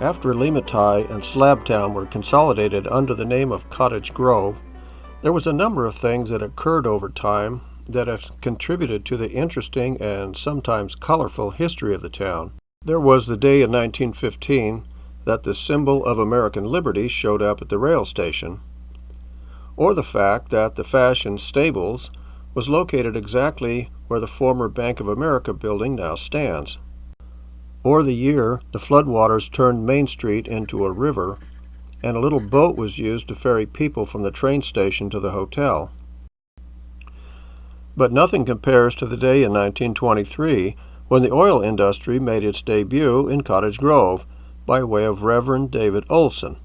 After Limmatai and Slabtown were consolidated under the name of Cottage Grove, there was a number of things that occurred over time that have contributed to the interesting and sometimes colorful history of the town. There was the day in 1915 that the symbol of American liberty showed up at the rail station, or the fact that the Fashion Stables was located exactly where the former Bank of America building now stands, or the year the floodwaters turned Main Street into a river and a little boat was used to ferry people from the train station to the hotel. But nothing compares to the day in 1923 when the oil industry made its debut in Cottage Grove by way of Reverend David Olson.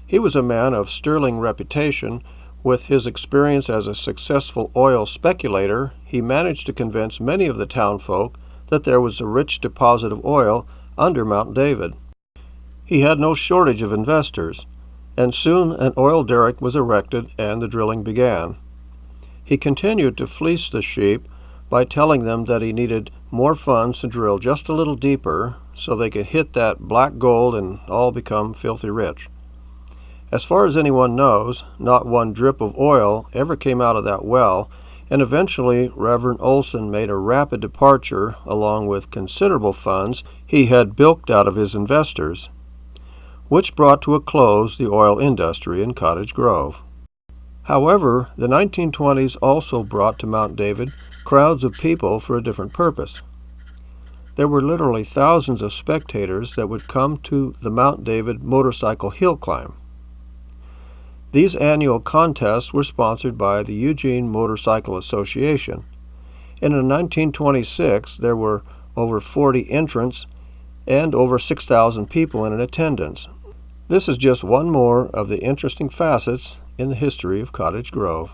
He was a man of sterling reputation. With his experience as a successful oil speculator, he managed to convince many of the townfolk that there was a rich deposit of oil under Mount David. He had no shortage of investors, and soon an oil derrick was erected and the drilling began. He continued to fleece the sheep by telling them that he needed more funds to drill just a little deeper so they could hit that black gold and all become filthy rich. As far as anyone knows, not one drip of oil ever came out of that well, and eventually Reverend Olson made a rapid departure along with considerable funds he had bilked out of his investors, which brought to a close the oil industry in Cottage Grove. However, the 1920s also brought to Mount David crowds of people for a different purpose. There were literally thousands of spectators that would come to the Mount David motorcycle hill climb. These annual contests were sponsored by the Eugene Motorcycle Association, and in 1926 there were over 40 entrants and over 6,000 people in attendance. This is just one more of the interesting facets in the history of Cottage Grove.